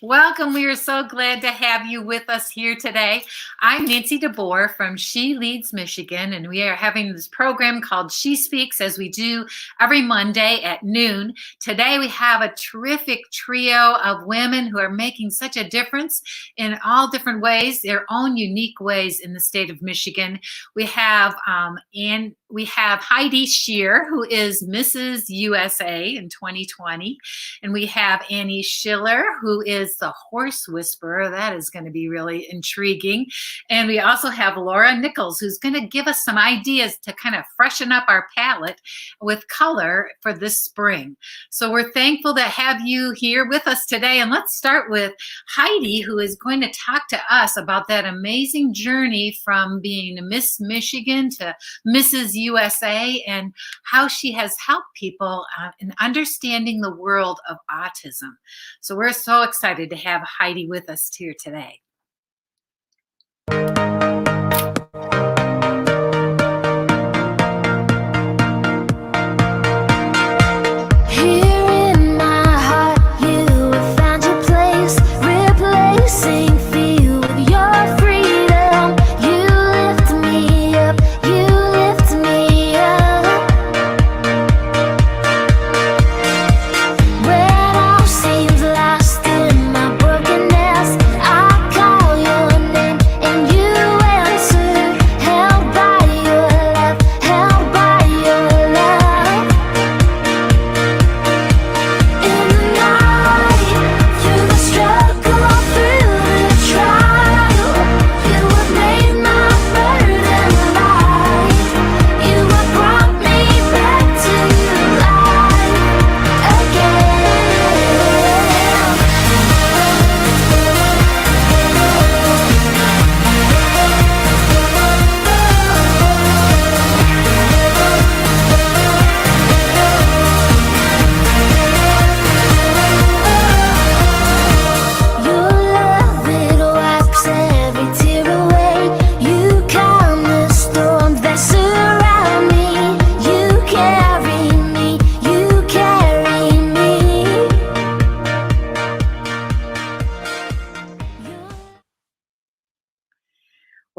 Welcome. We are so glad to have you with us here today. I'm Nancy DeBoer from She Leads Michigan, and we are having this program called She Speaks as we do every Monday at noon. Today, we have a terrific trio of women who are making such a difference in all different ways, their own unique ways in the state of Michigan. We have Heidi Scheer, who is Mrs. USA in 2020. And we have Annie Schiller, who is the horse whisperer. That is going to be really intriguing. And we also have Laura Nichols, who's going to give us some ideas to kind of freshen up our palette with color for this spring. So we're thankful to have you here with us today. And let's start with Heidi, who is going to talk to us about that amazing journey from being Miss Michigan to Mrs. USA and how she has helped people in understanding the world of autism. So we're so excited to have Heidi with us here today.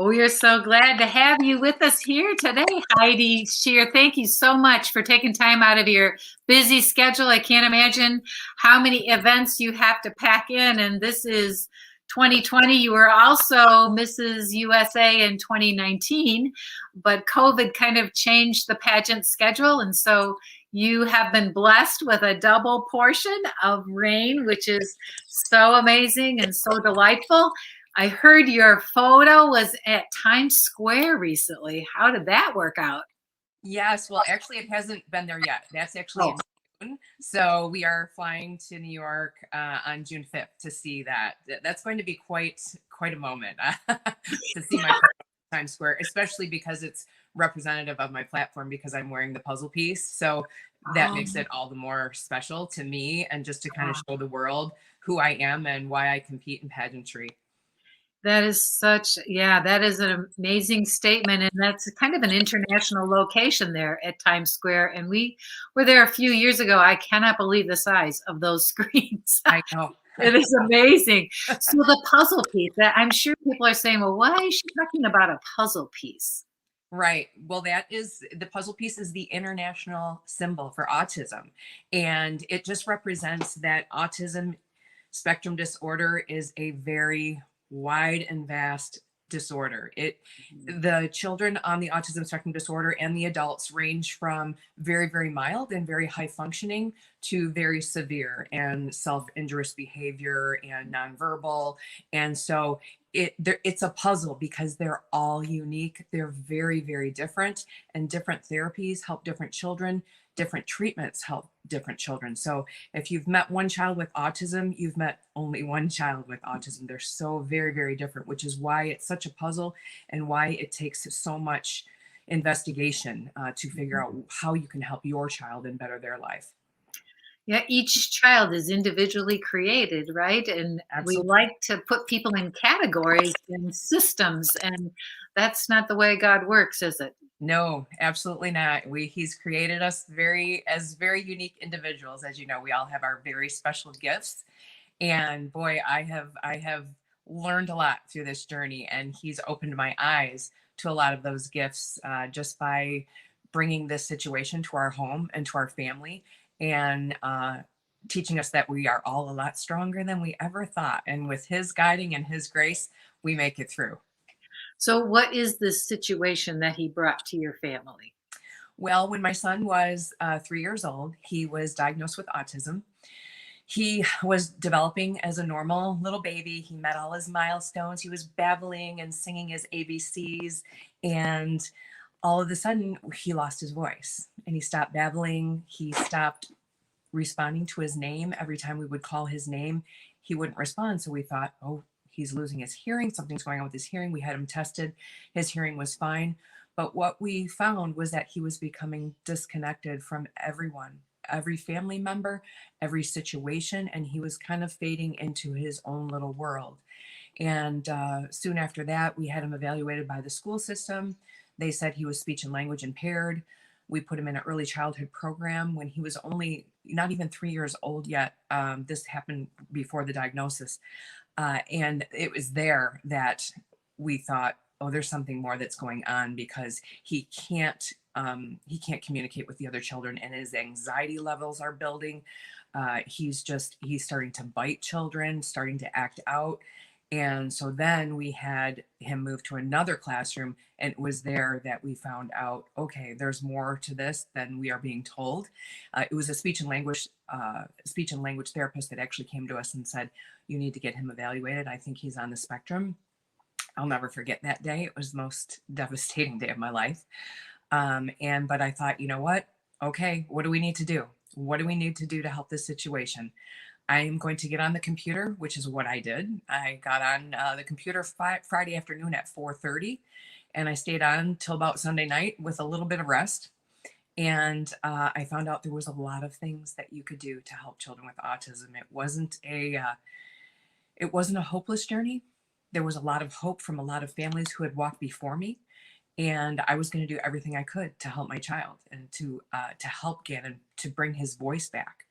We are so glad to have you with us here today, Heidi Scheer. Thank you so much for taking time out of your busy schedule. I can't imagine how many events you have to pack in, and this is 2020. You were also Mrs. USA in 2019, but COVID kind of changed the pageant schedule, and so you have been blessed with a double portion of rain, which is so amazing and so delightful. I heard your photo was at Times Square recently. How did that work out? Yes, well, actually, it hasn't been there yet. That's actually in June. So we are flying to New York on June 5th to see that. That's going to be quite a moment to see my Times Square, especially because it's representative of my platform because I'm wearing the puzzle piece. So that makes it all the more special to me and just to kind of show the world who I am and why I compete in pageantry. That is that is an amazing statement. And that's kind of an international location there at Times Square. And we were there a few years ago. I cannot believe the size of those screens. I know. It is amazing. So the puzzle piece, I'm sure people are saying, well, why is she talking about a puzzle piece? Right. Well, the puzzle piece is the international symbol for autism. And it just represents that autism spectrum disorder is a very wide and vast disorder. The children on the autism spectrum disorder and the adults range from very, very mild and very high functioning to very severe and self-injurious behavior and nonverbal. And so it's a puzzle because they're all unique. They're very, very different, and different therapies help different children. Different treatments help different children. So if you've met one child with autism, you've met only one child with autism. They're so very, very different, which is why it's such a puzzle and why it takes so much investigation to figure out how you can help your child and better their life. Yeah, each child is individually created, right? And Absolutely. We like to put people in categories and systems, and that's not the way God works, is it? No, absolutely not. He's created us very unique individuals. As you know, we all have our very special gifts. And boy, I have learned a lot through this journey, and he's opened my eyes to a lot of those gifts, just by bringing this situation to our home and to our family, and teaching us that we are all a lot stronger than we ever thought. And with his guiding and his grace, we make it through. So what is the situation that he brought to your family? Well, when my son was 3 years old, he was diagnosed with autism. He was developing as a normal little baby. He met all his milestones. He was babbling and singing his ABCs. And all of a sudden, he lost his voice and he stopped babbling. He stopped responding to his name. Every time we would call his name, he wouldn't respond. So we thought, oh, he's losing his hearing. Something's going on with his hearing. We had him tested. His hearing was fine. But what we found was that he was becoming disconnected from everyone, every family member, every situation, and he was kind of fading into his own little world. And soon after that, we had him evaluated by the school system. They said he was speech and language impaired. We put him in an early childhood program when he was only not even 3 years old yet. This happened before the diagnosis. And it was there that we thought, oh, there's something more that's going on, because he can't communicate with the other children, and his anxiety levels are building. He's starting to bite children, starting to act out. And so then we had him move to another classroom, and it was there that we found out, okay, there's more to this than we are being told. It was a speech and language therapist that actually came to us and said, you need to get him evaluated. I think he's on the spectrum. I'll never forget that day. It was the most devastating day of my life. But I thought, you know what? Okay, what do we need to do? What do we need to do to help this situation? I am going to get on the computer, which is what I did. I got on the computer Friday afternoon at 4:30, and I stayed on till about Sunday night with a little bit of rest. And I found out there was a lot of things that you could do to help children with autism. It wasn't a hopeless journey. There was a lot of hope from a lot of families who had walked before me, and I was going to do everything I could to help my child and to help Gannon to bring his voice back.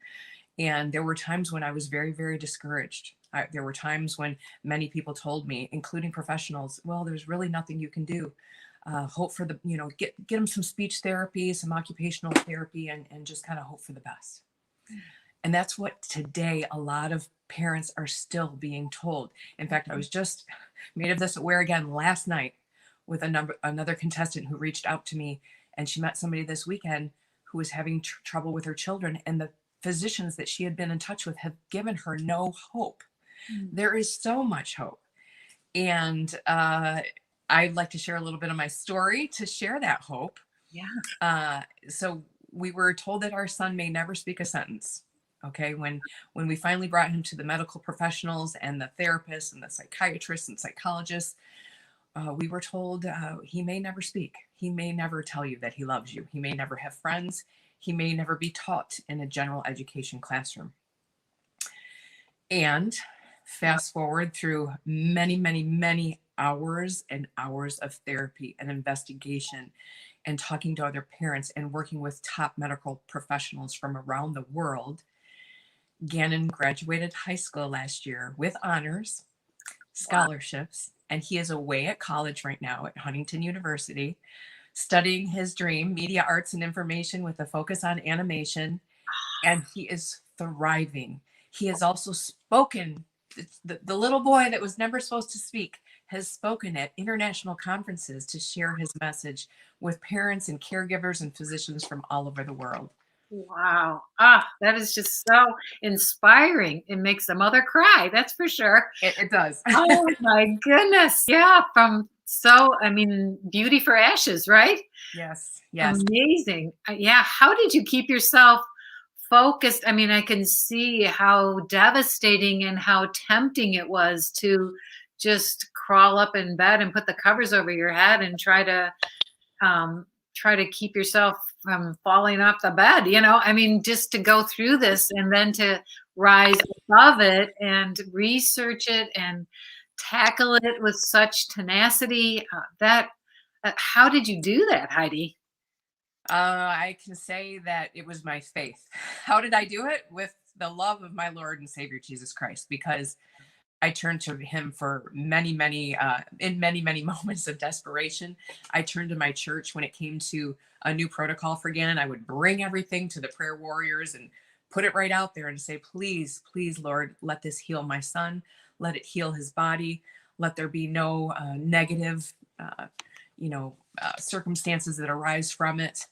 And there were times when I was very, very discouraged. There were times when many people told me, including professionals, well, there's really nothing you can do. Hope for get them some speech therapy, some occupational therapy, and just kind of hope for the best. And that's what today a lot of parents are still being told. In fact, I was just made of this aware again last night with another contestant who reached out to me, and she met somebody this weekend who was having trouble with her children, and the physicians that she had been in touch with have given her no hope. There is so much hope. And I'd like to share a little bit of my story to share that hope. Yeah. So we were told that our son may never speak a sentence. Okay, when we finally brought him to the medical professionals and the therapists and the psychiatrists and psychologists, we were told he may never speak. He may never tell you that he loves you. He may never have friends. He may never be taught in a general education classroom. And fast forward through many, many, many hours and hours of therapy and investigation and talking to other parents and working with top medical professionals from around the world, Gannon graduated high school last year with honors, scholarships, and he is away at college right now at Huntington University, studying his dream, media arts and information with a focus on animation, and he is thriving. He has also spoken. The little boy that was never supposed to speak has spoken at international conferences to share his message with parents and caregivers and physicians from all over the world. Wow. That is just so inspiring. It makes a mother cry, that's for sure. It does. Oh my goodness. Yeah. Beauty for ashes, right? Yes. Amazing. Yeah. How did you keep yourself focused? I can see how devastating and how tempting it was to just crawl up in bed and put the covers over your head and try to keep yourself from falling off the bed, just to go through this and then to rise above it and research it and tackle it with such tenacity. How did you do that, Heidi? I can say that it was my faith. How did I do it? With the love of my Lord and Savior Jesus Christ, because I turned to him for many, many, in many, many moments of desperation. I turned to my church when it came to a new protocol for Gannon. I would bring everything to the prayer warriors and put it right out there and say, please, please, Lord, let this heal my son. Let it heal his body. Let there be no negative, circumstances that arise from it.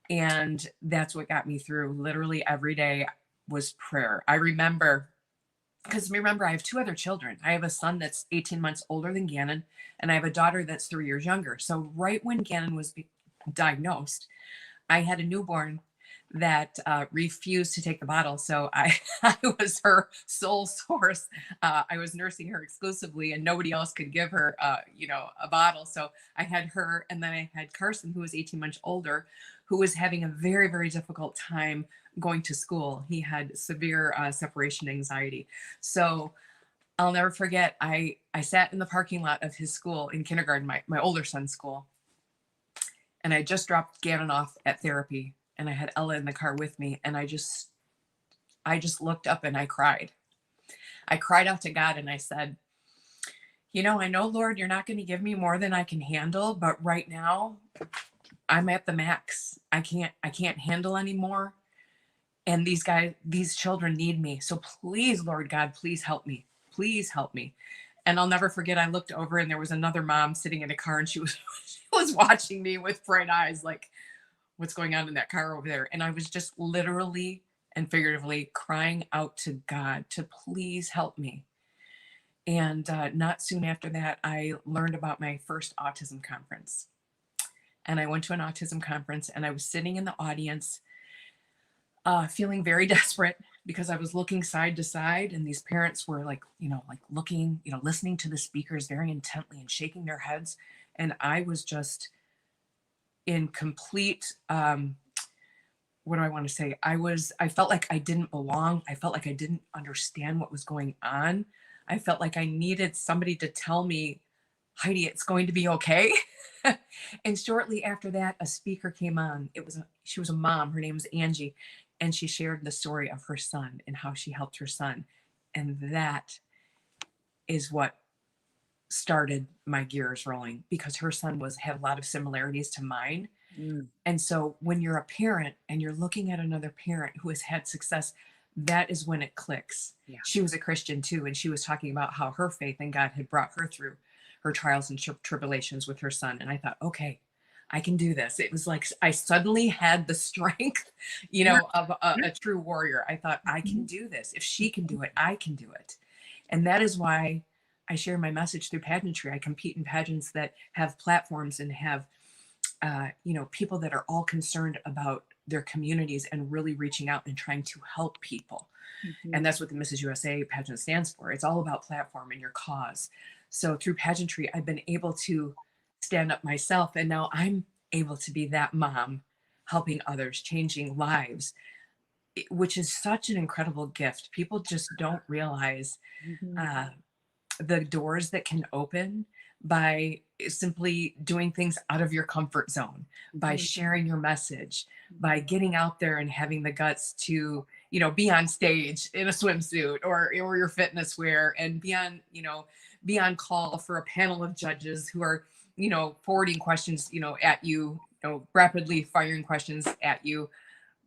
And that's what got me through. Literally every day was prayer. I remember, because I have two other children. I have a son that's 18 months older than Gannon, and I have a daughter that's 3 years younger. So right when Gannon was diagnosed, I had a newborn that refused to take the bottle. So I, I was her sole source. I was nursing her exclusively, and nobody else could give her, a bottle. So I had her, and then I had Carson, who was 18 months older, who was having a very, very difficult time going to school. He had severe separation anxiety. So I'll never forget, I sat in the parking lot of his school in kindergarten, my older son's school, and I just dropped Gannon off at therapy, and I had Ella in the car with me, and I just looked up and I cried. I cried out to God and I said, I know, Lord, you're not going to give me more than I can handle, but right now I'm at the max. I can't handle anymore. And these children need me. So please, Lord God, please help me. Please help me. And I'll never forget, I looked over and there was another mom sitting in a car, and she was watching me with bright eyes, like, what's going on in that car over there? And I was just literally and figuratively crying out to God to please help me. And not soon after that, I learned about my first autism conference. And I went to an autism conference, and I was sitting in the audience, feeling very desperate, because I was looking side to side, and these parents were looking, listening to the speakers very intently and shaking their heads. And I was just in complete, what do I want to say? I felt like I didn't belong. I felt like I didn't understand what was going on. I felt like I needed somebody to tell me, Heidi, it's going to be okay. And shortly after that, a speaker came on. She was a mom. Her name was Angie. And she shared the story of her son and how she helped her son. And that is what started my gears rolling, because her son had a lot of similarities to mine. Mm. And so when you're a parent and you're looking at another parent who has had success, that is when it clicks. Yeah. She was a Christian too, and she was talking about how her faith in God had brought her through her trials and tribulations with her son. And I thought, okay, I can do this. It was like I suddenly had the strength, of a true warrior. I thought, I can do this. If she can do it, I can do it. And that is why I share my message through pageantry. I compete in pageants that have platforms and have, people that are all concerned about their communities and really reaching out and trying to help people. Mm-hmm. And that's what the Mrs. USA pageant stands for. It's all about platform and your cause. So through pageantry, I've been able to stand up myself, and now I'm able to be that mom helping others, changing lives, which is such an incredible gift. People just don't realize the doors that can open by simply doing things out of your comfort zone, by sharing your message, by getting out there and having the guts to, be on stage in a swimsuit or your fitness wear, and be on call for a panel of judges who are, forwarding questions, at you, rapidly firing questions at you.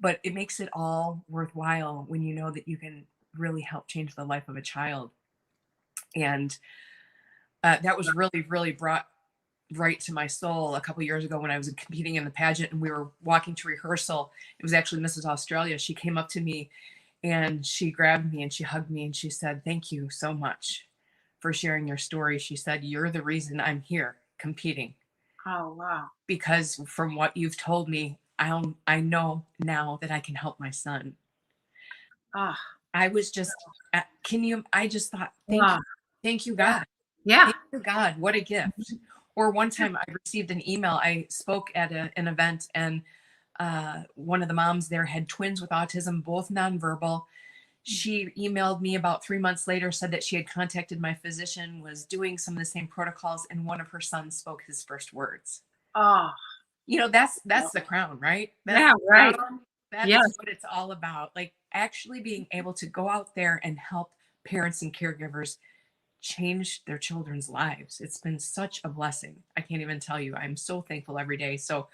But it makes it all worthwhile when you know that you can really help change the life of a child. And that was really, really brought right to my soul a couple of years ago when I was competing in the pageant, and we were walking to rehearsal. It was actually Mrs. Australia. She came up to me and she grabbed me and she hugged me and she said, "Thank you so much for sharing your story." She said, "You're the reason I'm here competing." Oh, wow. Because from what you've told me, I know now that I can help my son. Ah, I was just, I just thought, thank you, God. Yeah. Thank you, God. What a gift. Or one time I received an email. I spoke at an event, and one of the moms there had twins with autism, both nonverbal. She emailed me about 3 months later, said that she had contacted my physician, was doing some of the same protocols, and one of her sons spoke his first words. Oh, That's the crown, right? That's yeah, right. That Yes. is what it's all about. Like actually being able to go out there and help parents and caregivers change their children's lives. It's been such a blessing. I can't even tell you. I'm so thankful every day. So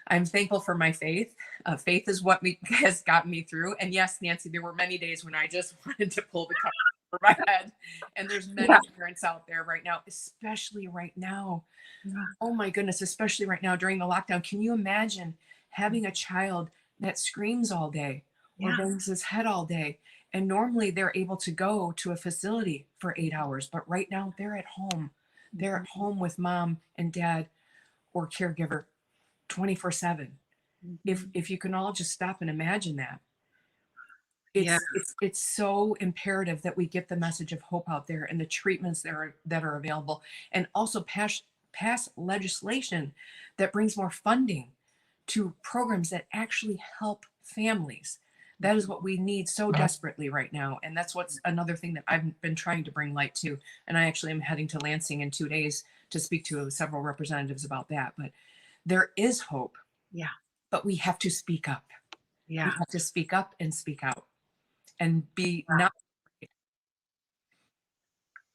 I'm thankful for my faith. Faith is what has gotten me through. And yes, Nancy, there were many days when I just wanted to pull the cover over my head. And there's many Yeah. parents out there right now, especially right now. Yeah. Oh my goodness, especially right now during the lockdown. Can you imagine having a child that screams all day or Yeah. bangs his head all day? And normally they're able to go to a facility for 8 hours, but right now they're at home. They're at home with mom and dad or caregiver 24/7. If you can all just stop and imagine that. Yeah. It's so imperative that we get the message of hope out there and the treatments that are available, and also pass legislation that brings more funding to programs that actually help families. That is what we need so desperately right now. And that's what's another thing that I've been trying to bring light to. And I actually am heading to Lansing in 2 days to speak to several representatives about that. But there is hope, Yeah. but we have to speak up. We Yeah. have to speak up and speak out and be not.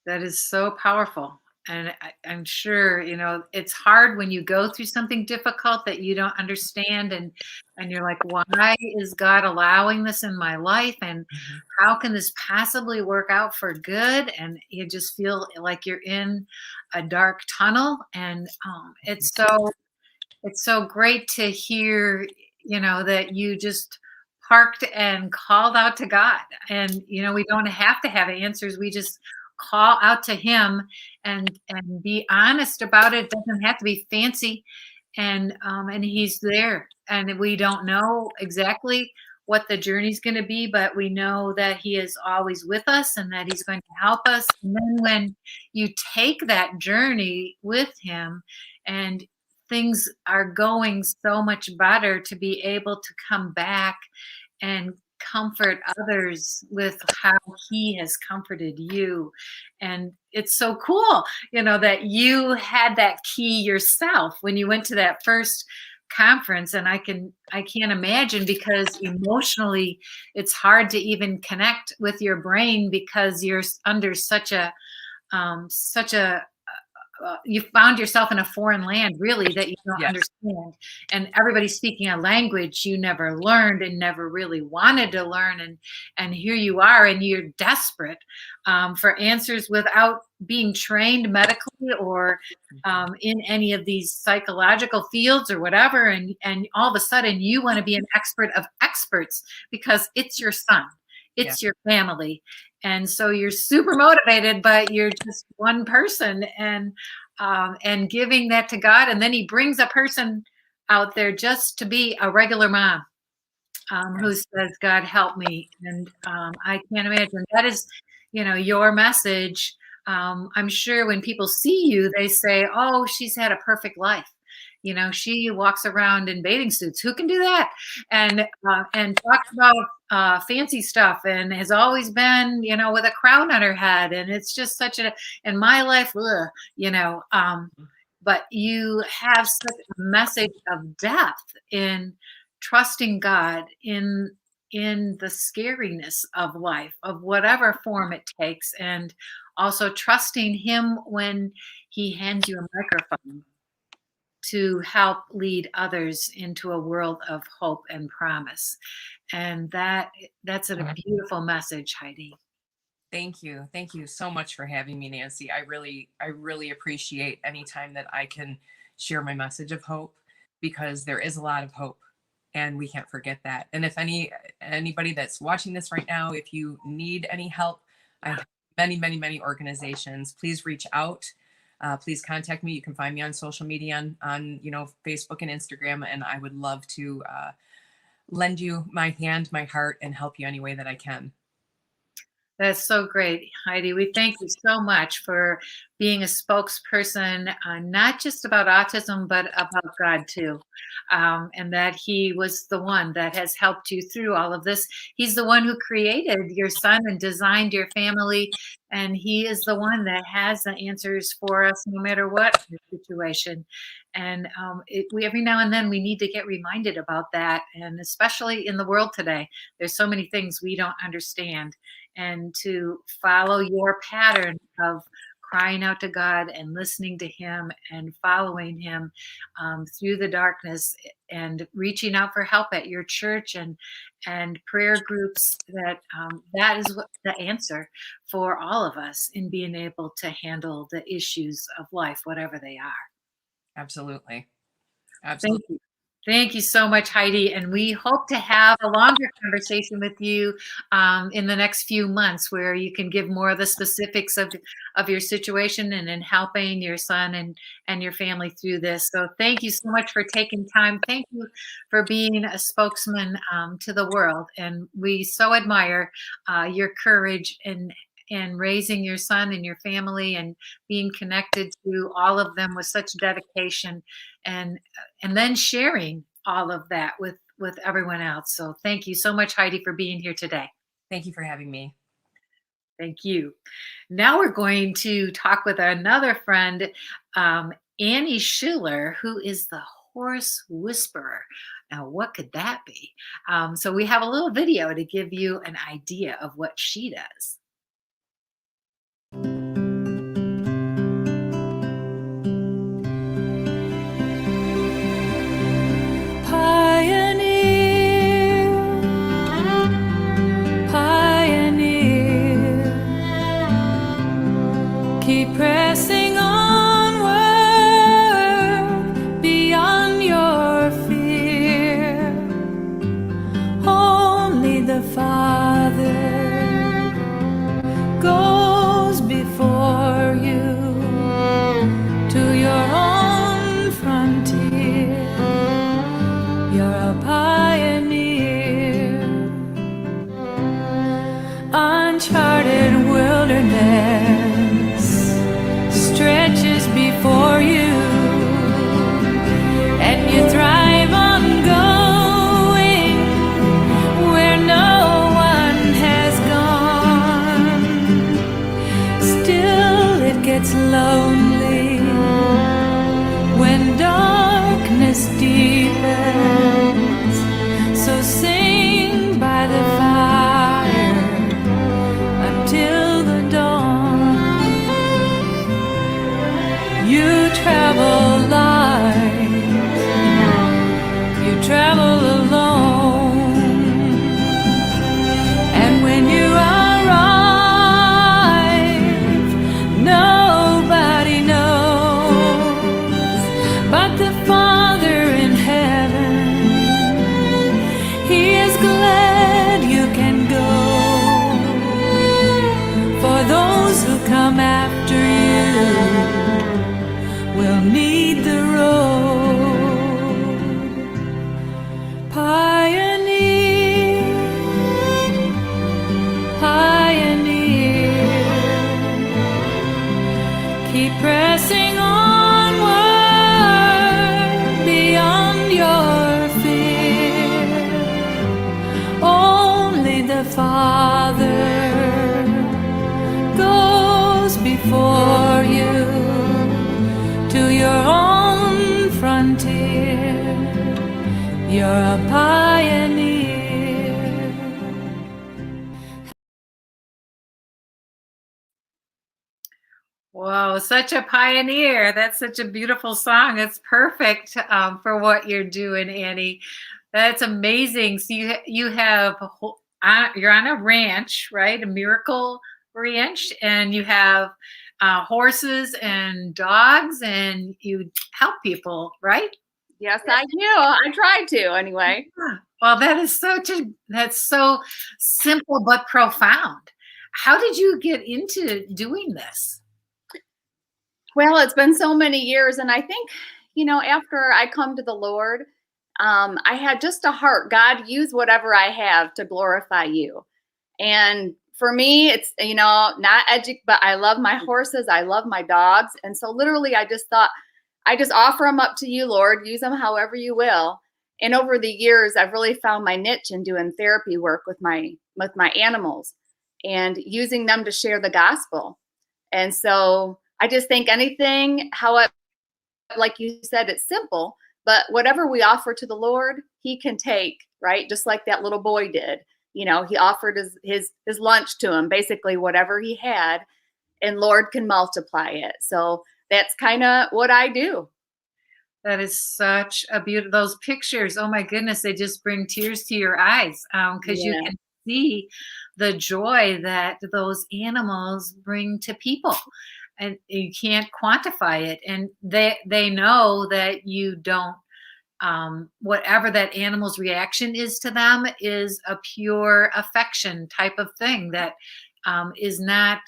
That is so powerful. And I'm sure, it's hard when you go through something difficult that you don't understand, and you're like, why is God allowing this in my life? And Mhm. how can this possibly work out for good? And you just feel like you're in a dark tunnel. And it's so great to hear, that you just parked and called out to God. And, we don't have to have answers. We just call out to him and be honest about it. It doesn't have to be fancy. And he's there. And we don't know exactly what the journey's going to be, but we know that he is always with us and that he's going to help us. And then when you take that journey with him and things are going so much better, to be able to come back and comfort others with how he has comforted you. And it's so cool, that you had that key yourself when you went to that first conference. And I can't imagine, because emotionally it's hard to even connect with your brain, because you're under such a you found yourself in a foreign land, really, that you don't Yes. understand, and everybody's speaking a language you never learned and never really wanted to learn. And here you are, and you're desperate for answers without being trained medically or in any of these psychological fields or whatever. And all of a sudden you want to be an expert of experts, because it's your son, Yeah. it's your family. And so you're super motivated, but you're just one person, and giving that to God. And then he brings a person out there just to be a regular mom, who Yes. says, God help me. And I can't imagine that is, your message. I'm sure when people see you, they say, oh, she's had a perfect life. She walks around in bathing suits. Who can do that? And talks about fancy stuff, and has always been, with a crown on her head. And it's just such in my life, ugh, but you have such a message of depth in trusting God in the scariness of life, of whatever form it takes, and also trusting him when he hands you a microphone to help lead others into a world of hope and promise. And that's a beautiful message, Heidi. Thank you. Thank you so much for having me, Nancy. I really appreciate any time that I can share my message of hope, because there is a lot of hope and we can't forget that. And if anybody that's watching this right now, if you need any help, I have many organizations. Please reach out. Please contact me. You can find me on social media on Facebook and Instagram, and I would love to lend you my hand, my heart, and help you any way that I can. That's so great, Heidi. We thank you so much for being a spokesperson, not just about autism, but about God too. And that He was the one that has helped you through all of this. He's the one who created your son and designed your family. And He is the one that has the answers for us, no matter what the situation. And we every now and then we need to get reminded about that. And especially in the world today, there's so many things we don't understand, and to follow your pattern of crying out to God and listening to Him and following Him through the darkness, and reaching out for help at your church and prayer groups. That is what the answer for all of us in being able to handle the issues of life, whatever they are. Absolutely. Thank Absolutely. you. Thank you so much, Heidi. And we hope to have a longer conversation with you in the next few months, where you can give more of the specifics of your situation and in helping your son and your family through this. So thank you so much for taking time. Thank you for being a spokesman to the world. And we so admire your courage in raising your son and your family, and being connected to all of them with such dedication, and then sharing all of that with everyone else. So thank you so much, Heidi, for being here today. Thank you for having me. Thank you. Now we're going to talk with another friend, Annie Schiller, who is the horse whisperer. Now, what could that be? So we have a little video to give you an idea of what she does. Keep pressing onward beyond your fear. Only the Father goes before you to your own frontier. You're a pioneer. Uncharted wilderness stretches before you, and you thrive on going where no one has gone. Still it gets lonely when darkness deepens, so sing by the fire until the dawn. You travel light, you travel alone, and when you arrive, nobody knows but the Father in heaven. He is glad you can go. For those who come after you will need the road. Pioneer, pioneer, keep pressing onward beyond your fear. Only the Father goes before you to your own frontier. You're a pioneer. Whoa, such a pioneer. That's such a beautiful song. It's perfect for what you're doing, Annie. That's amazing. So you have you're on a ranch, right? A miracle ranch, and you have horses and dogs, and you help people, right? Yes, I do. I try to anyway. Yeah. Well, that's so simple but profound. How did you get into doing this? Well, it's been so many years, and I think, after I come to the Lord, I had just a heart. God, use whatever I have to glorify you. And for me, it's, not but I love my horses. I love my dogs. And so literally I just thought, I just offer them up to you, Lord, use them however you will. And over the years, I've really found my niche in doing therapy work with my animals and using them to share the gospel. And so I just think anything, however, like you said, it's simple, but whatever we offer to the Lord, he can take, right? Just like that little boy did. He offered his lunch to him, basically whatever he had, and Lord can multiply it. So that's kind of what I do. That is such a beautiful, those pictures. Oh my goodness, they just bring tears to your eyes because you Yeah. can see the joy that those animals bring to people, and you can't quantify it. And they know that you don't. Whatever that animal's reaction is to them is a pure affection type of thing that is not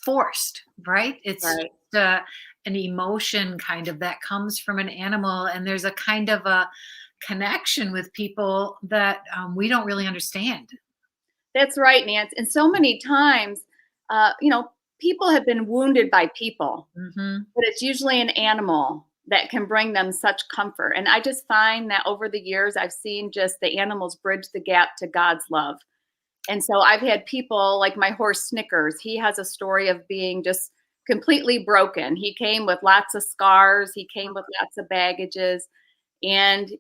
forced, right? It's Right. an emotion kind of that comes from an animal, and there's a kind of a connection with people that we don't really understand. That's right, Nance. And so many times, people have been wounded by people, Hmm. but it's usually an animal that can bring them such comfort. And I just find that over the years, I've seen just the animals bridge the gap to God's love. And so I've had people like my horse Snickers. He has a story of being just completely broken. He came with lots of scars. He came with lots of baggages. And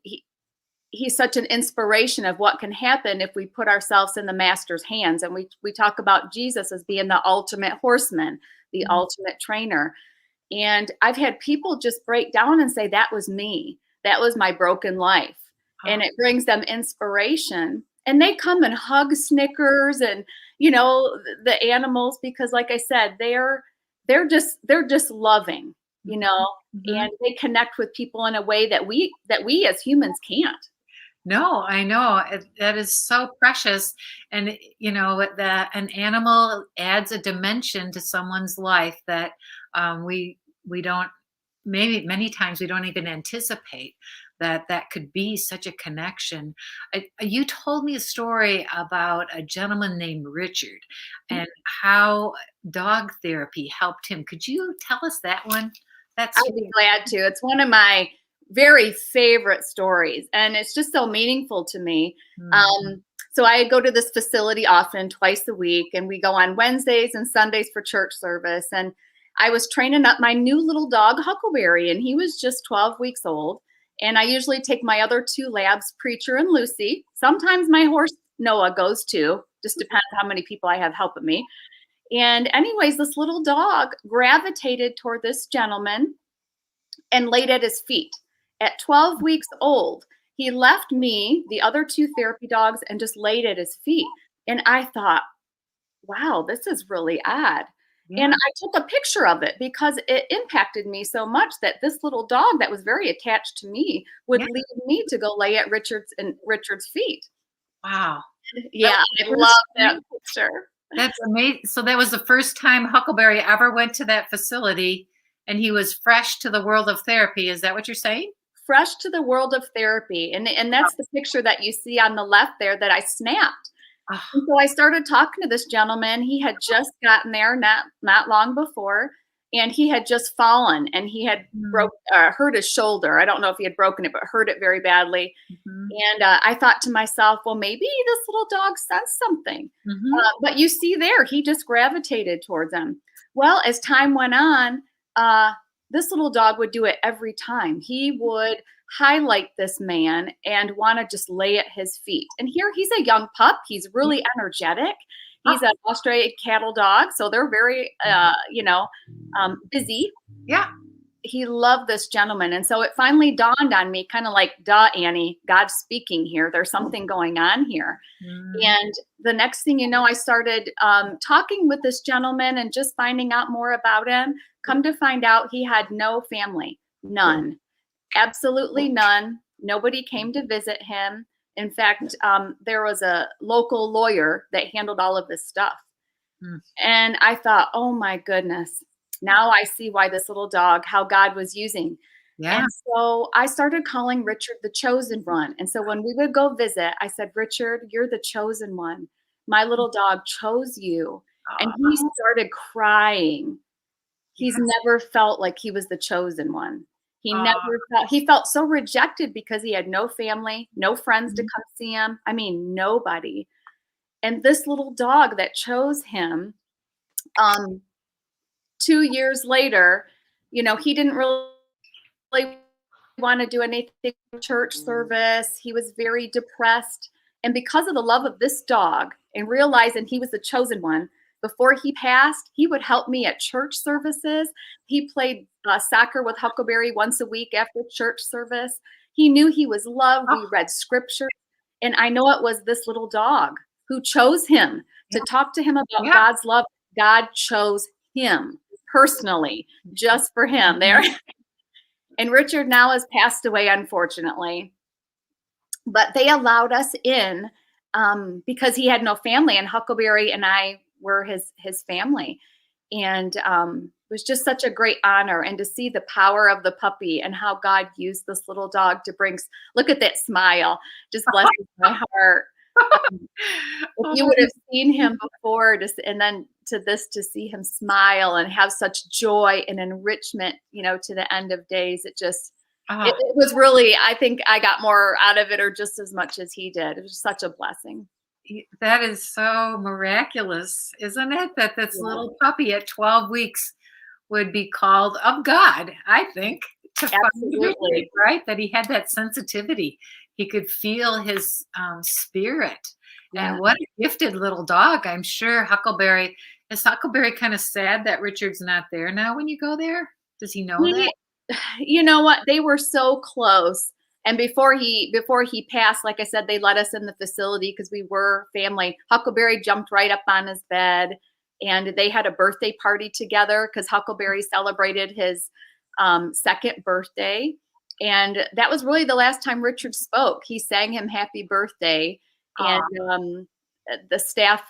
he's such an inspiration of what can happen if we put ourselves in the master's hands. And we talk about Jesus as being the ultimate horseman, the ultimate trainer. And I've had people just break down and say, that was me. That was my broken life. And it brings them inspiration. And they come and hug Snickers and, the animals, because like I said, they're just loving, Mhm. and they connect with people in a way that we as humans can't. No, I know. That is so precious. And, that an animal adds a dimension to someone's life that we don't, maybe many times we don't even anticipate that could be such a connection. You told me a story about a gentleman named Richard and how dog therapy helped him. Could you tell us that one? That's I'd be glad to. It's one of my very favorite stories, and it's just so meaningful to me. So I go to this facility often, twice a week, and we go on Wednesdays and Sundays for church service. And I was training up my new little dog, Huckleberry, and he was just 12 weeks old. And I usually take my other two labs, Preacher and Lucy. Sometimes my horse, Noah, goes too. Just depends how many people I have helping me. And anyways, this little dog gravitated toward this gentleman and laid at his feet. At 12 weeks old, he left me, the other two therapy dogs, and just laid at his feet. And I thought, wow, this is really odd. Yeah. And I took a picture of it because it impacted me so much that this little dog that was very attached to me would leave me to go lay at Richard's feet. Wow. Yeah, I love that picture. That's amazing. So that was the first time Huckleberry ever went to that facility, and he was fresh to the world of therapy. Is that what you're saying? Fresh to the world of therapy. And that's the picture that you see on the left there that I snapped. Oh. And so I started talking to this gentleman. He had just gotten there not long before, and he had just fallen, and he had hurt his shoulder. I don't know if he had broken it, but hurt it very badly. And I thought to myself, well, maybe this little dog sensed something. But you see there, he just gravitated towards him. Well, as time went on, this little dog would do it every time. He would highlight this man and want to just lay at his feet. And here he's a young pup. He's really energetic. He's an Australian cattle dog, so they're very, busy. Yeah. He loved this gentleman. And so it finally dawned on me, kind of like, duh, Annie, God's speaking here. There's something going on here. And the next thing you know, I started talking with this gentleman and just finding out more about him. Come to find out, he had no family, none, absolutely none. Nobody came to visit him. In fact, there was a local lawyer that handled all of this stuff. And I thought, oh my goodness, now I see why this little dog, how God was using. Yeah. And so I started calling Richard the chosen one. And so when we would go visit, I said, Richard, you're the chosen one. my little dog chose you. And he started crying. He's never felt like he was the chosen one. He felt so rejected because he had no family, no friends to come see him. I mean, nobody. And this little dog that chose him, 2 years later, you know, he didn't really want to do anything church service. He was very depressed. And because of the love of this dog and realizing he was the chosen one, before he passed, he would help me at church services. He played soccer with Huckleberry once a week after church service. He knew he was loved. We read scripture. And I know it was this little dog who chose him to talk to him about God's love. God chose him personally, just for him there. And Richard now has passed away, unfortunately. But they allowed us in because he had no family, and Huckleberry and I were his family. And it was just such a great honor, and to see the power of the puppy and how God used this little dog to bring, look at that smile, just blesses my heart. If you would have seen him before, and then to see him smile and have such joy and enrichment, you know, to the end of days, it just, it was really, I think I got more out of it, or just as much as he did. It was such a blessing. That is so miraculous, isn't it? That this little puppy at 12 weeks would be called of God, I think, to Absolutely. right? That he had that sensitivity. He could feel his spirit. Yeah. And what a gifted little dog. I'm sure Huckleberry, is Huckleberry kind of sad that Richard's not there now when you go there? Does he know that? You know what? They were so close. And before he passed, like I said, they let us in the facility because we were family. Huckleberry jumped right up on his bed, and they had a birthday party together because Huckleberry celebrated his second birthday. And that was really the last time Richard spoke. He sang him happy birthday. And the staff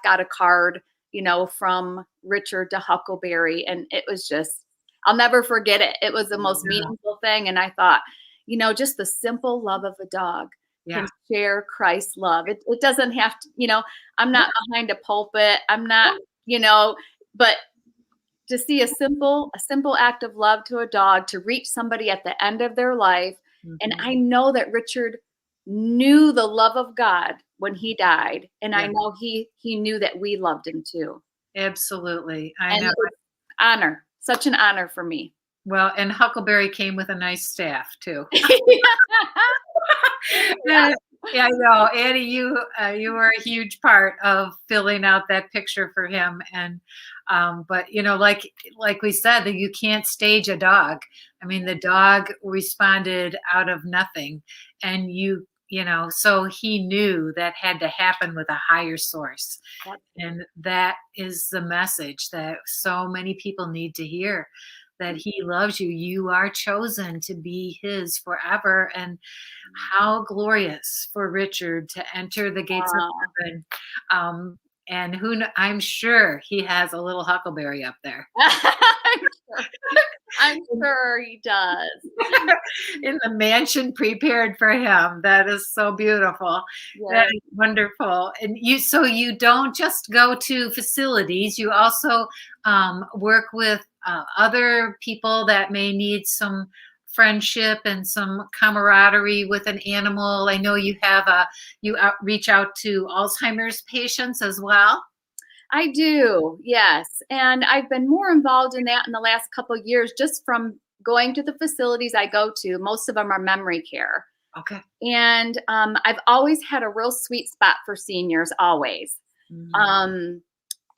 got a card, you know, from Richard to Huckleberry. And it was just, I'll never forget it. It was the most meaningful thing. And I thought, you know, just the simple love of a dog can share Christ's love. It doesn't have to, you know, I'm not behind a pulpit. I'm not, you know, but to see a simple act of love to a dog, to reach somebody at the end of their life. And I know that Richard knew the love of God when he died. And I know he knew that we loved him too. Absolutely. I know. It was honor. Such an honor for me. Well, and Huckleberry came with a nice staff too. Yeah. Yeah, I know. Annie, you were a huge part of filling out that picture for him. And but you know, like we said, that you can't stage a dog. I mean, the dog responded out of nothing, and you know, so he knew that had to happen with a higher source. And that is the message that so many people need to hear, that he loves you. You are chosen to be his forever. And how glorious for Richard to enter the gates of heaven. And I'm sure he has a little Huckleberry up there. I'm sure he does. In the mansion prepared for him. That is so beautiful. Yes. That is wonderful. And so you don't just go to facilities, you also work with other people that may need some friendship and some camaraderie with an animal. I know you have reach out to Alzheimer's patients as well. I do, yes. And I've been more involved in that in the last couple of years, just from going to the facilities I go to. Most of them are memory care. Okay. And I've always had a real sweet spot for seniors, always. And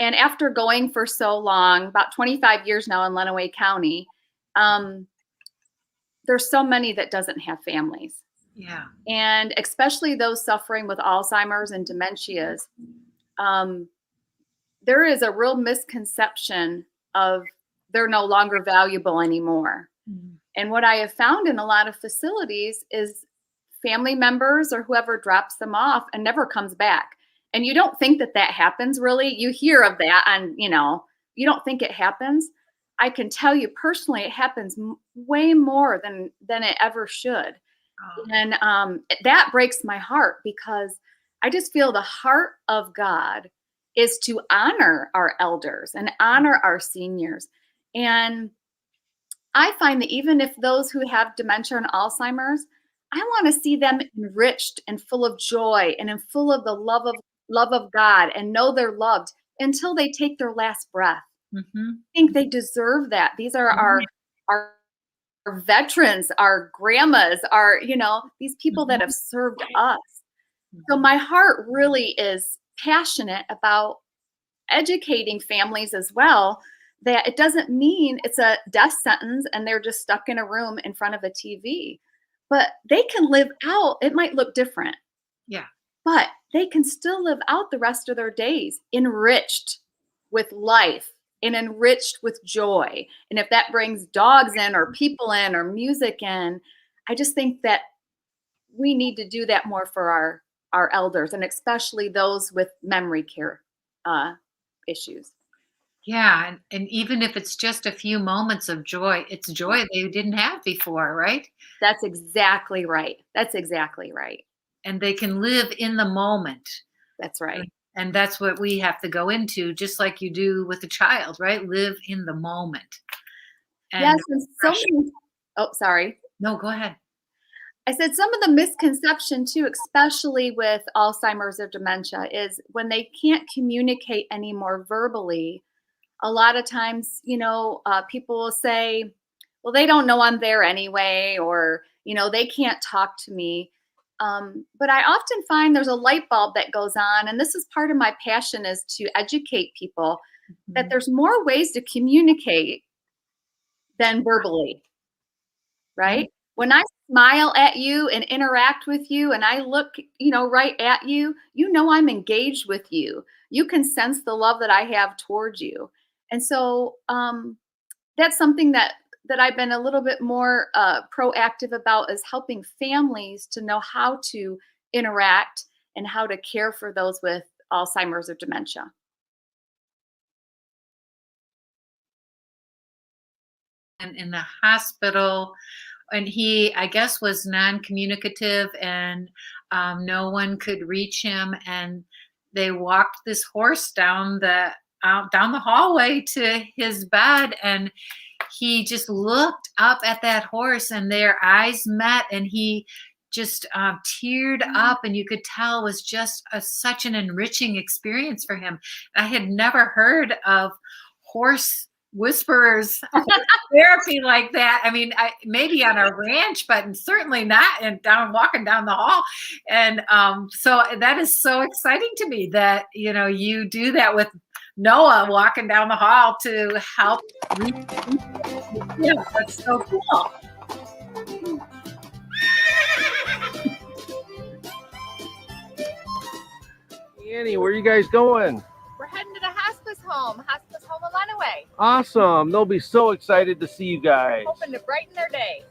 after going for so long, about 25 years now in Lenawee County, there's so many that doesn't have families. Yeah. And especially those suffering with Alzheimer's and dementias. There is a real misconception of they're no longer valuable anymore. And what I have found in a lot of facilities is family members or whoever drops them off and never comes back. And you don't think that happens, really. You hear of that and, you know, you don't think it happens. I can tell you personally, it happens way more than it ever should. And that breaks my heart, because I just feel the heart of God is to honor our elders and honor our seniors. And I find that even if those who have dementia and Alzheimer's, I want to see them enriched and full of joy and in full of the love of God, and know they're loved until they take their last breath. Mm-hmm. I think they deserve that. These are our veterans, our grandmas, these people that have served us. So my heart really is passionate about educating families as well, that it doesn't mean it's a death sentence and they're just stuck in a room in front of a TV, but they can live out. It might look different. Yeah. But they can still live out the rest of their days enriched with life and enriched with joy. And if that brings dogs in or people in or music in, I just think that we need to do that more for our elders, and especially those with memory care issues. Yeah. And even if it's just a few moments of joy, it's joy they didn't have before, right? That's exactly right. That's exactly right. And they can live in the moment. That's right. And that's what we have to go into, just like you do with a child, right? Live in the moment. And yes. And so many, oh, sorry. No, go ahead. I said some of the misconception too, especially with Alzheimer's or dementia, is when they can't communicate anymore verbally. A lot of times, people will say, well, they don't know I'm there anyway, or, they can't talk to me. But I often find there's a light bulb that goes on, and this is part of my passion, is to educate people that there's more ways to communicate than verbally, right? When I smile at you and interact with you and I look, right at you, I'm engaged with you. You can sense the love that I have towards you. And so that's something that I've been a little bit more proactive about, is helping families to know how to interact and how to care for those with Alzheimer's or dementia. And in the hospital, and he, I guess, was non-communicative, and no one could reach him. And they walked this horse down the hallway to his bed, and he just looked up at that horse, and their eyes met, and he just teared up, and you could tell it was just such an enriching experience for him. I had never heard of horse whisperers therapy like that. I mean, maybe on a ranch, but certainly not walking down the hall. And so that is so exciting to me that, you do that with Noah walking down the hall to help. Yeah, that's so cool. Annie, where are you guys going? We're heading to the hospice home in Lenawee. Awesome. They'll be so excited to see you guys. Hoping to brighten their day.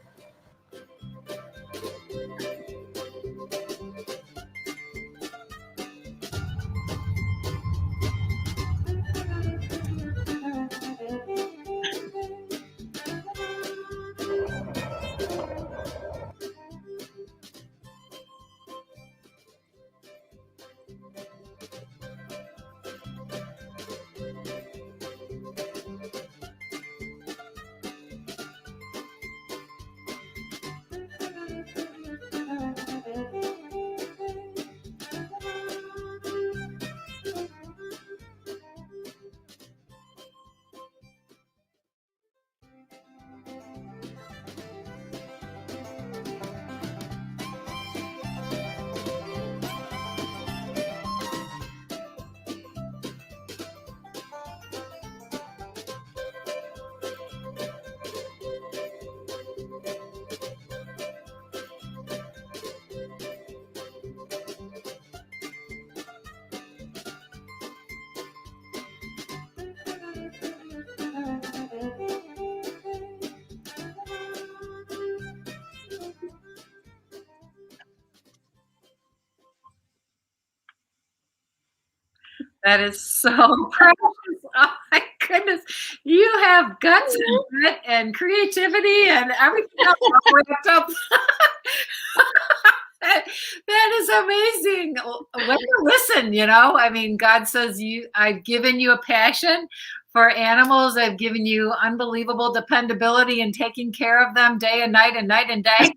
That is so precious. Oh my goodness. You have guts and grit and creativity and everything else all wrapped up. That is amazing. When to listen, I mean, God says I've given you a passion for animals. I've given you unbelievable dependability in taking care of them day and night and night and day.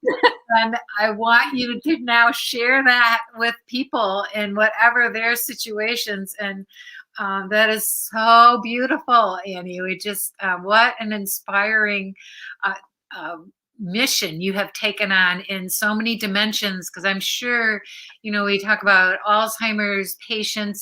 And I want you to now share that with people in whatever their situations. And that is so beautiful, Annie. We just, what an inspiring uh, mission you have taken on in so many dimensions, because I'm sure we talk about Alzheimer's patients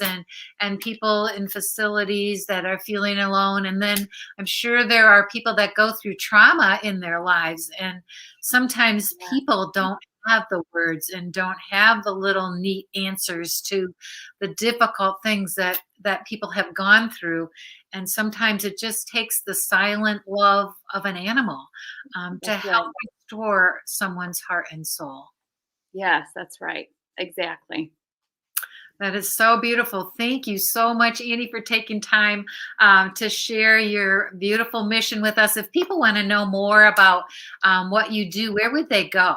and people in facilities that are feeling alone, and then I'm sure there are people that go through trauma in their lives, and sometimes people don't have the words and don't have the little neat answers to the difficult things that people have gone through. And sometimes it just takes the silent love of an animal to help restore someone's heart and soul. Yes, that's right. Exactly. That is so beautiful. Thank you so much, Annie, for taking time to share your beautiful mission with us. If people want to know more about what you do, where would they go?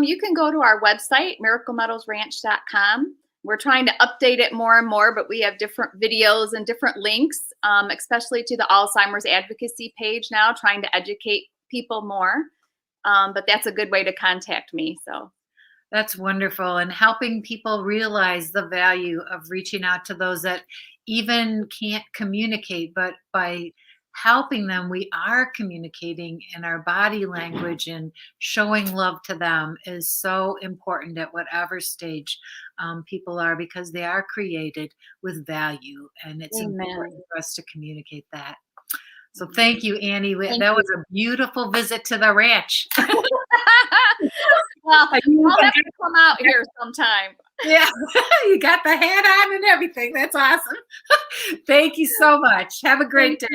You can go to our website, miraclemeadowsranch.com. We're trying to update it more and more, but we have different videos and different links, especially to the Alzheimer's advocacy page now, trying to educate people more. But that's a good way to contact me. So that's wonderful. And helping people realize the value of reaching out to those that even can't communicate, but by helping them, we are communicating in our body language, and showing love to them is so important at whatever stage people are, because they are created with value, and it's important for us to communicate that. So thank you, Annie. That was a beautiful visit to the ranch. Well, I'll have to come out here sometime. Yeah, you got the hat on and everything. That's awesome. Thank you so much. Have a great day.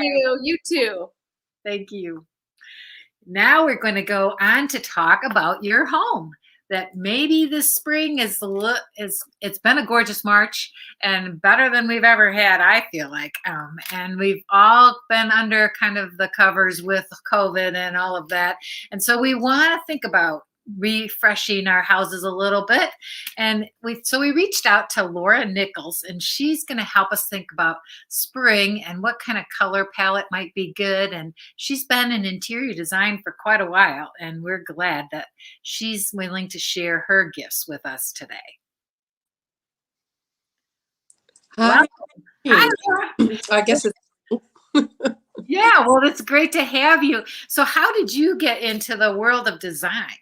You too. Thank you. Now we're going to go on to talk about your home. That maybe this spring it's been a gorgeous March, and better than we've ever had, I feel like. And we've all been under kind of the covers with COVID and all of that. And so we want to think about refreshing our houses a little bit. And we reached out to Laura Nichols, and she's going to help us think about spring and what kind of color palette might be good. And she's been in interior design for quite a while, and we're glad that she's willing to share her gifts with us today. Hi. Hi, Laura. I guess it's Yeah, well, it's great to have you. So how did you get into the world of design?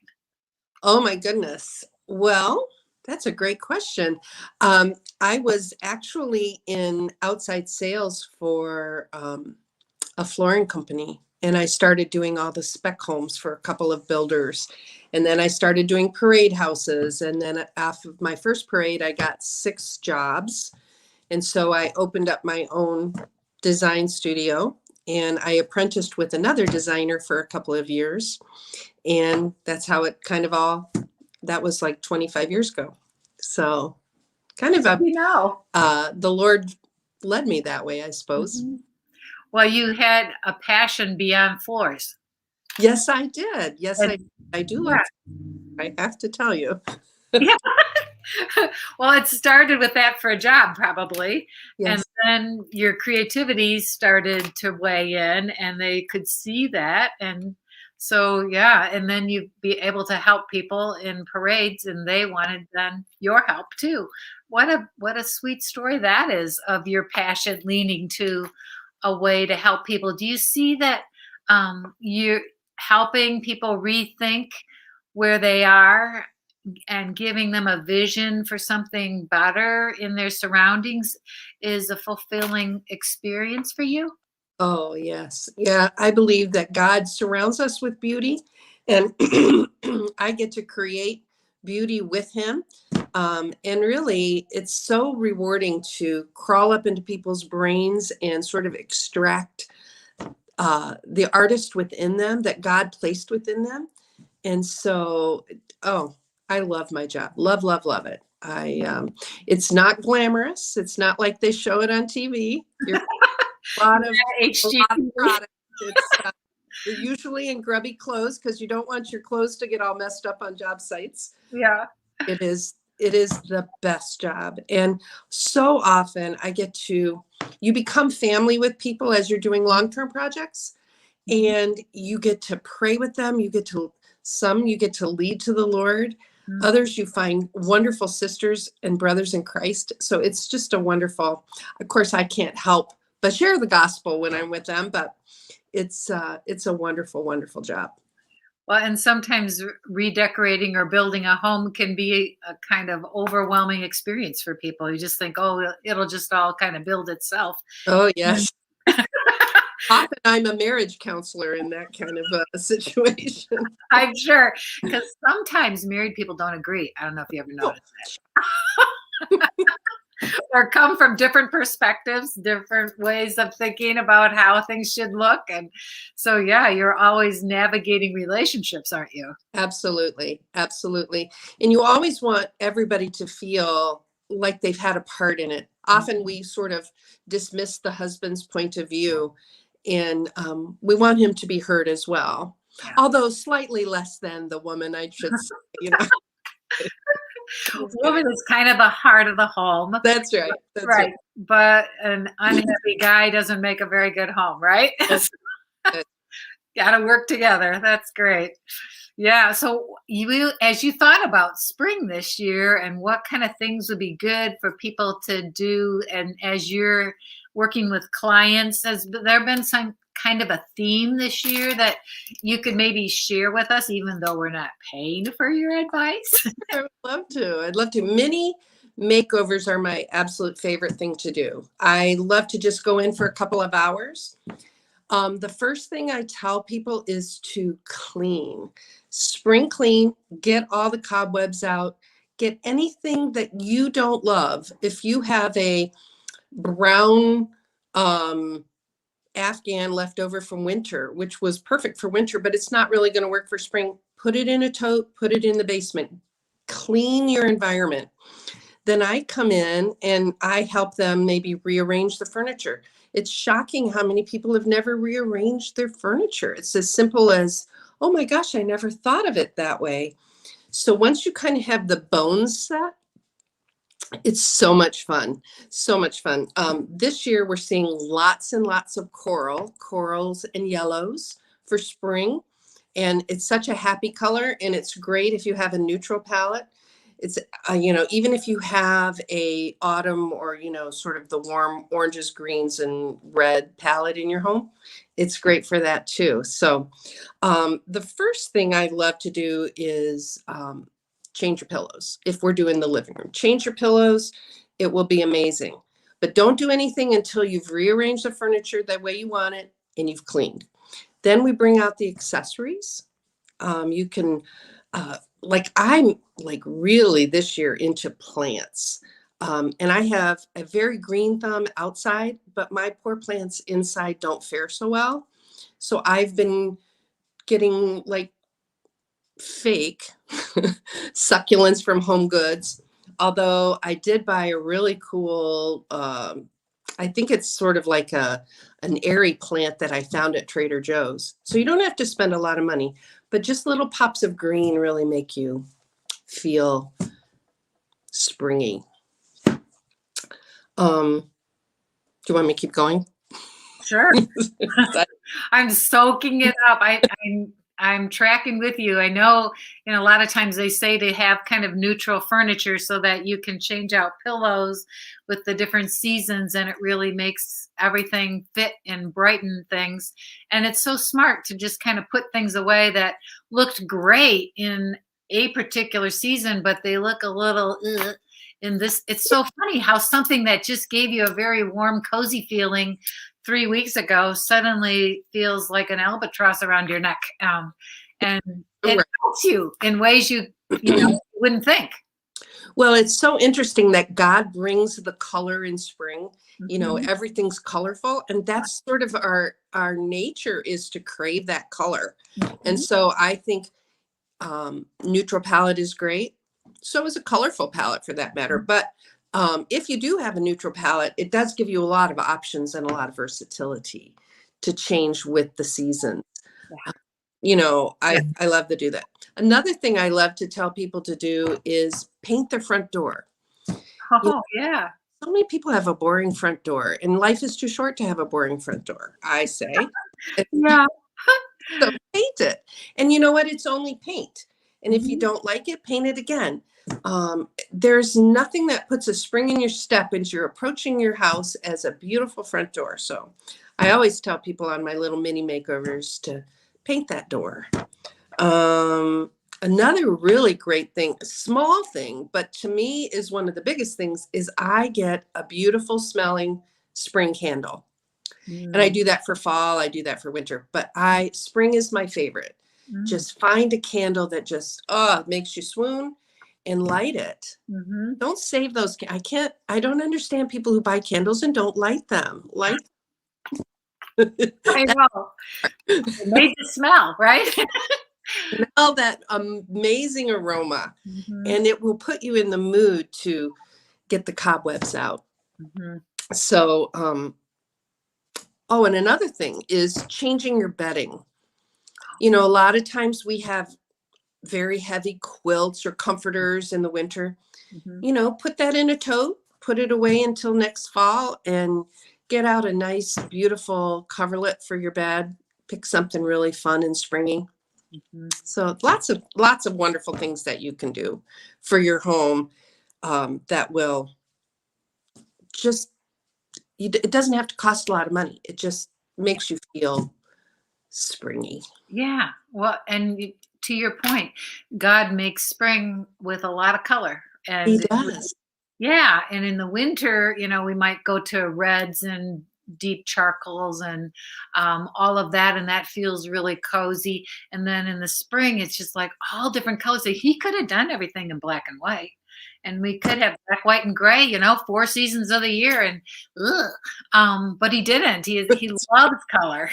Oh my goodness. Well, that's a great question. I was actually in outside sales for a flooring company, and I started doing all the spec homes for a couple of builders. And then I started doing parade houses. And then after my first parade, I got 6 jobs. And so I opened up my own design studio, and I apprenticed with another designer for a couple of years. And that's how it kind of that was like 25 years ago. So kind of the Lord led me that way, I suppose. Mm-hmm. Well, you had a passion beyond floors. Yes, I did. Yes, I do. Yeah. I have to tell you. Yeah. Well, it started with that for a job, probably. Yes. And then your creativity started to weigh in, and they could see that. And so, yeah, and then you'd be able to help people in parades, and they wanted then your help too. What a sweet story that is, of your passion leaning to a way to help people. Do you see that you're helping people rethink where they are and giving them a vision for something better in their surroundings is a fulfilling experience for you? Oh, yes. Yeah, I believe that God surrounds us with beauty, and I get to create beauty with him. And really, it's so rewarding to crawl up into people's brains and sort of extract the artist within them that God placed within them. And so, I love my job. Love, love, love it. It's not glamorous. It's not like they show it on TV. You're a lot of product. They're usually in grubby clothes because you don't want your clothes to get all messed up on job sites. Yeah. It is the best job. And so often you become family with people as you're doing long-term projects, and you get to pray with them. You get to lead to the Lord. Mhm. Others, you find wonderful sisters and brothers in Christ. So it's just a wonderful, of course, I can't help but share the gospel when I'm with them, but it's a wonderful, wonderful job. Well, and sometimes redecorating or building a home can be a kind of overwhelming experience for people. You just think, oh, it'll just all kind of build itself. Oh, yes. Often I'm a marriage counselor in that kind of a situation. I'm sure, because sometimes married people don't agree. I don't know if you ever noticed that. Or come from different perspectives, different ways of thinking about how things should look. And so, yeah, you're always navigating relationships, aren't you? Absolutely. Absolutely. And you always want everybody to feel like they've had a part in it. Often we sort of dismiss the husband's point of view, and we want him to be heard as well. Yeah. Although slightly less than the woman, I should say, you know. Woman is kind of the heart of the home. That's right. That's Right. But an unhappy guy doesn't make a very good home, right? Got to work together. That's great. Yeah. So as you thought about spring this year and what kind of things would be good for people to do, and as you're working with clients, has there been some kind of a theme this year that you could maybe share with us, even though we're not paying for your advice? I would love to. I'd love to. Mini makeovers are my absolute favorite thing to do. I love to just go in for a couple of hours. The first thing I tell people is to clean. Spring clean, get all the cobwebs out, get anything that you don't love. If you have a brown Afghan left over from winter, which was perfect for winter, but it's not really going to work for spring, put it in a tote, put it in the basement, clean your environment. Then I come in and I help them maybe rearrange the furniture. It's shocking how many people have never rearranged their furniture. It's as simple as, oh my gosh, I never thought of it that way. So once you kind of have the bones set, it's so much fun. So much fun. This year we're seeing lots and lots of corals and yellows for spring. And it's such a happy color, and it's great if you have a neutral palette. It's, even if you have a autumn or, sort of the warm oranges, greens, and red palette in your home, it's great for that too. So the first thing I love to do is change your pillows. If we're doing the living room, change your pillows. It will be amazing. But don't do anything until you've rearranged the furniture the way you want it and you've cleaned. Then we bring out the accessories. You can, I'm really this year into plants. And I have a very green thumb outside, but my poor plants inside don't fare so well. So I've been getting fake succulents from Home Goods. Although I did buy a really cool, I think it's sort of like an airy plant that I found at Trader Joe's. So you don't have to spend a lot of money, but just little pops of green really make you feel springy. Do you want me to keep going? Sure. I'm soaking it up. I'm tracking with you. I know, a lot of times they say they have kind of neutral furniture so that you can change out pillows with the different seasons, and it really makes everything fit and brighten things. And it's so smart to just kind of put things away that looked great in a particular season, but they look a little in this. It's so funny how something that just gave you a very warm, cozy feeling 3 weeks ago suddenly feels like an albatross around your neck. And it helps you in ways you wouldn't think. Well, it's so interesting that God brings the color in spring. Mm-hmm. Everything's colorful, and that's sort of our nature is to crave that color. Mm-hmm. And so I think neutral palette is great. So is a colorful palette for that matter. But if you do have a neutral palette, it does give you a lot of options and a lot of versatility to change with the seasons. You know, I love to do that. Another thing I love to tell people to do is paint their front door. Oh, yeah. So many people have a boring front door, and life is too short to have a boring front door, I say. Yeah. So paint it. And you know what? It's only paint. And if you don't like it, paint it again. There's nothing that puts a spring in your step as you're approaching your house as a beautiful front door. So I always tell people on my little mini makeovers to paint that door. Another really great thing, a small thing, but to me is one of the biggest things, is I get a beautiful smelling spring candle. And I do that for fall, I do that for winter, but spring is my favorite. Just find a candle that just makes you swoon and light it. Don't save those. I don't understand people who buy candles and don't light them. Light. I know. It made the smell, right? Smell that amazing aroma, and it will put you in the mood to get the cobwebs out. So, and another thing is changing your bedding. You know, a lot of times we have very heavy quilts or comforters in the winter. You know, put that in a tote, put it away until next fall, and get out a nice, beautiful coverlet for your bed. Pick something really fun and springy. So lots of wonderful things that you can do for your home that will just, it doesn't have to cost a lot of money. It just makes you feel springy. Yeah. Well, and to your point, God makes spring with a lot of color. And He does. Yeah. And in the winter, you know, we might go to reds and deep charcoals and all of that. And that feels really cozy. And then in the spring, it's just like all different colors. So he could have done everything in black and white. And we could have black, white, and gray, you know, 4 seasons of the year. And but he didn't. He loves color.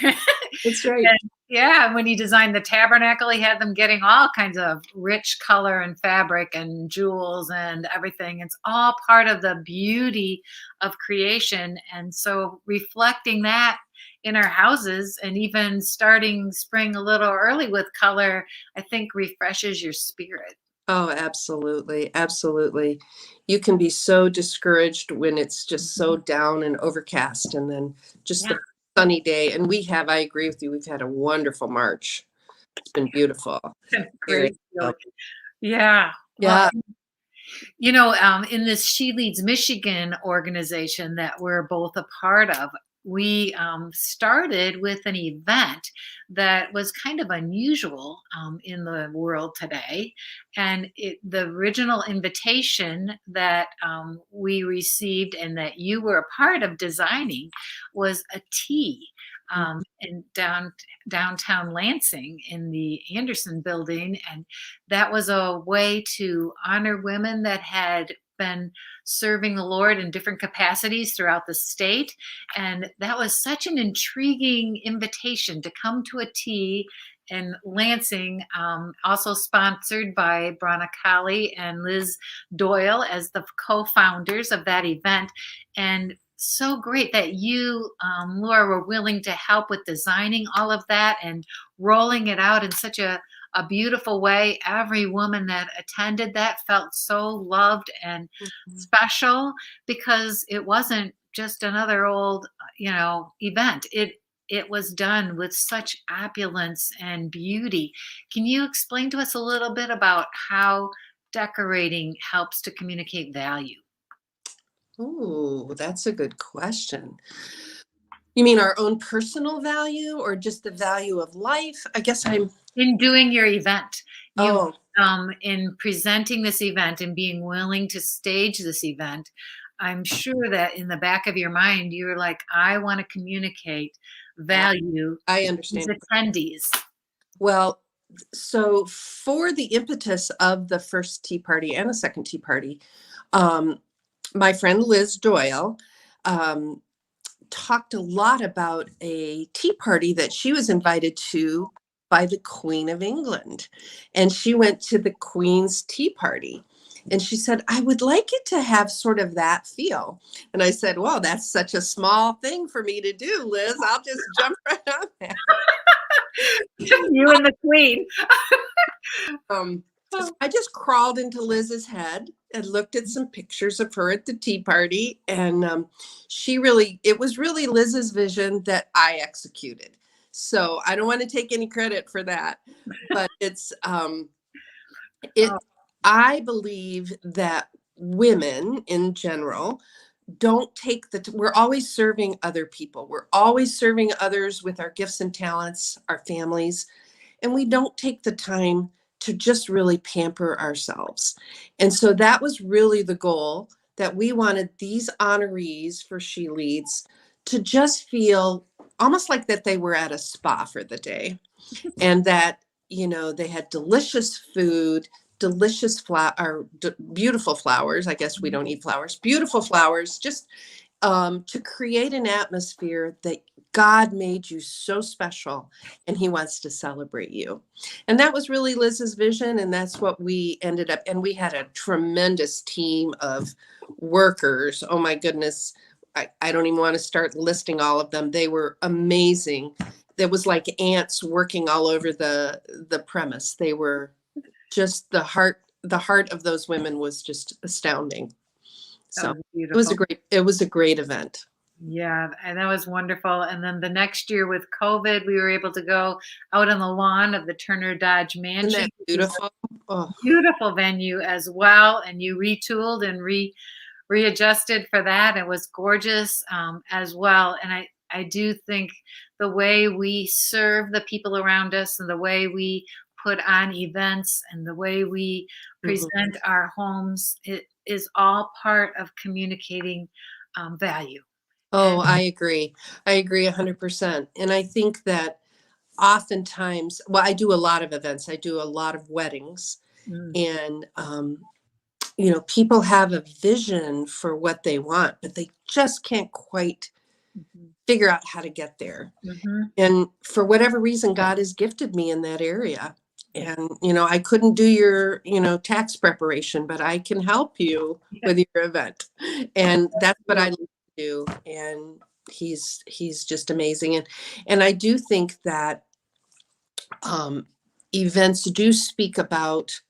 That's right. And when he designed the tabernacle, he had them getting all kinds of rich color and fabric and jewels and everything. It's all part of the beauty of creation. And so reflecting that in our houses and even starting spring a little early with color, I think refreshes your spirit. Oh, absolutely. Absolutely. You can be so discouraged when it's just so down and overcast, and then just the sunny day. And I agree with you. We've had a wonderful March. It's been beautiful. Great. Yeah. Yeah. Well, you know, in this She Leads Michigan organization that we're both a part of, we started with an event that was kind of unusual in the world today. And the original invitation that we received and that you were a part of designing was a tea in downtown Lansing in the Anderson building. And that was a way to honor women that had been serving the Lord in different capacities throughout the state. And that was such an intriguing invitation to come to a tea in Lansing, also sponsored by Brana Colley and Liz Doyle as the co-founders of that event. And so great that you, Laura, were willing to help with designing all of that and rolling it out in such a beautiful way. Every woman that attended that felt so loved and special, because it wasn't just another old, event. It was done with such opulence and beauty. Can you explain to us a little bit about how decorating helps to communicate value? Oh, that's a good question. You mean our own personal value or just the value of life? I guess in doing your event, in presenting this event and being willing to stage this event, I'm sure that in the back of your mind, you're like, I want to communicate value. I understand. To attendees. Well, so for the impetus of the first tea party and the second tea party, my friend Liz Doyle talked a lot about a tea party that she was invited to by the Queen of England. And she went to the Queen's tea party. And she said, I would like it to have sort of that feel. And I said, well, that's such a small thing for me to do, Liz. I'll just jump right on that. You and the queen. So I just crawled into Liz's head and looked at some pictures of her at the tea party. And it was really Liz's vision that I executed. So I don't want to take any credit for that, but I believe that women in general don't take we're always serving other people. We're always serving others with our gifts and talents, our families, and we don't take the time to just really pamper ourselves. And so that was really the goal, that we wanted these honorees for She Leads to just feel almost like that they were at a spa for the day, and that, they had delicious food, delicious beautiful flowers. I guess we don't eat flowers, beautiful flowers, just to create an atmosphere that God made you so special and he wants to celebrate you. And that was really Liz's vision. And that's what we ended up. And we had a tremendous team of workers. Oh my goodness. I don't even want to start listing all of them. They were amazing. There was like ants working all over the premise. They were just the heart of those women was just astounding. So it was a great event. Yeah, and that was wonderful. And then the next year with COVID, we were able to go out on the lawn of the Turner Dodge Mansion. Isn't that beautiful? Oh. Beautiful venue as well. And you retooled and readjusted for that. It was gorgeous as well. And I do think the way we serve the people around us and the way we put on events and the way we present our homes, it is all part of communicating value. Oh, I agree. I agree 100%. And I think that oftentimes, I do a lot of events. I do a lot of weddings, and, people have a vision for what they want, but they just can't quite figure out how to get there. And for whatever reason, God has gifted me in that area. And, I couldn't do your, tax preparation, but I can help you with your event. And that's what I do. And he's just amazing. And I do think that events do speak about,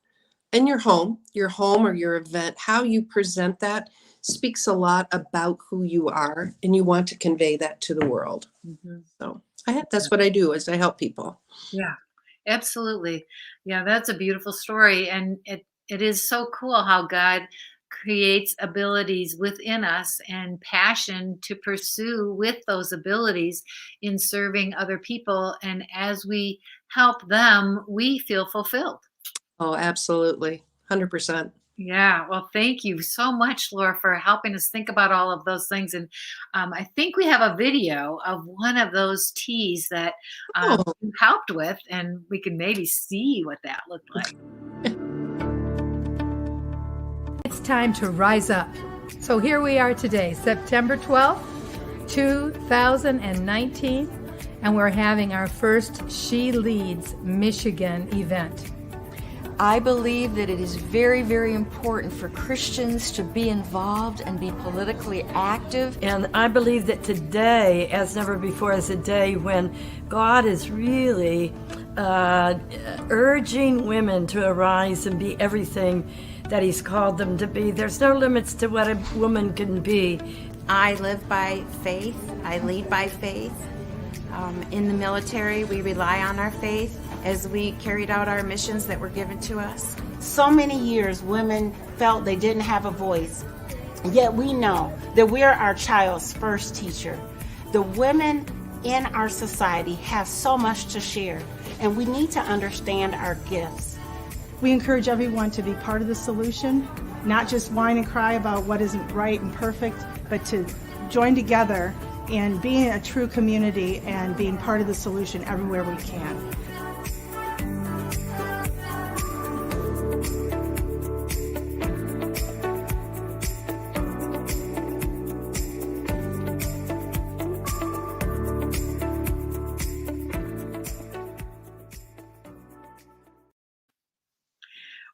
in your home or your event, how you present that speaks a lot about who you are, and you want to convey that to the world. So that's what I do, is I help people. Yeah. Absolutely. Yeah, that's a beautiful story. And it is so cool how God creates abilities within us and passion to pursue with those abilities in serving other people. And as we help them, we feel fulfilled. Oh, absolutely. 100%. Yeah. Well, thank you so much, Laura, for helping us think about all of those things. And I think we have a video of one of those teas that you helped with, and we can maybe see what that looked like. It's time to rise up. So here we are today, September 12th, 2019, and we're having our first She Leads Michigan event. I believe that it is very, very important for Christians to be involved and be politically active. And I believe that today, as never before, is a day when God is really urging women to arise and be everything that He's called them to be. There's no limits to what a woman can be. I live by faith. I lead by faith. In the military, we rely on our faith as we carried out our missions that were given to us. So many years, women felt they didn't have a voice. Yet we know that we're our child's first teacher. The women in our society have so much to share, and we need to understand our gifts. We encourage everyone to be part of the solution, not just whine and cry about what isn't right and perfect, but to join together and being a true community and being part of the solution everywhere we can.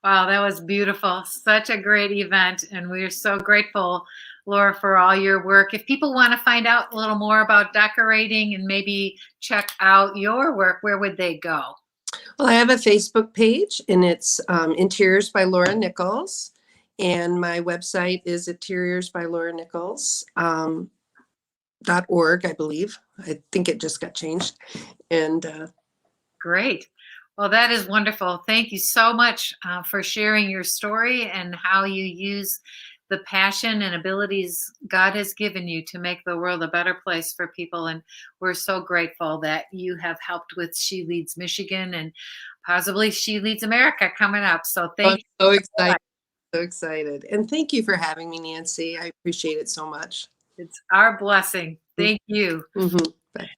Wow, that was beautiful. Such a great event. And we are so grateful Laura, for all your work. If people want to find out a little more about decorating and maybe check out your work, where would they go? Well, I have a Facebook page, and it's Interiors by Laura Nichols. And my website is interiors.lauranichols.org, I believe. I think it just got changed. And Great. Well, that is wonderful. Thank you so much for sharing your story and how you use the passion and abilities God has given you to make the world a better place for people. And we're so grateful that you have helped with She Leads Michigan and possibly She Leads America coming up. So thank you. so excited. So excited. And thank you for having me, Nancy. I appreciate it so much. It's our blessing. Thank you. Mm-hmm. Bye.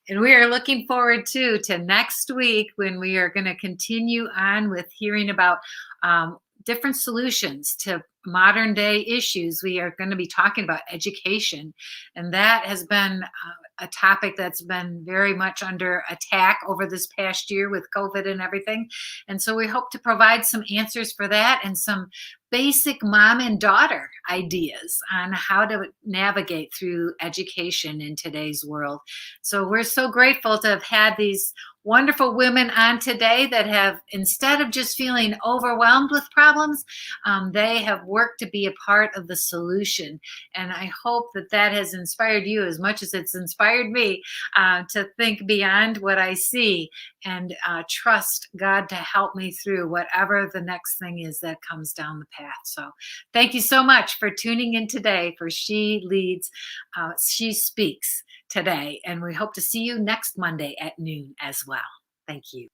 And we are looking forward to next week when we are going to continue on with hearing about different solutions to modern day issues. We are going to be talking about education, and that has been a topic that's been very much under attack over this past year with COVID and everything. And so we hope to provide some answers for that and some basic mom and daughter ideas on how to navigate through education in today's world. So we're so grateful to have had these wonderful women on today that have, instead of just feeling overwhelmed with problems, they have worked to be a part of the solution. And I hope that that has inspired you as much as it's inspired me to think beyond what I see and trust God to help me through whatever the next thing is that comes down the path. So thank you so much for tuning in today for She Leads, She Speaks today. And we hope to see you next Monday at noon as well. Thank you.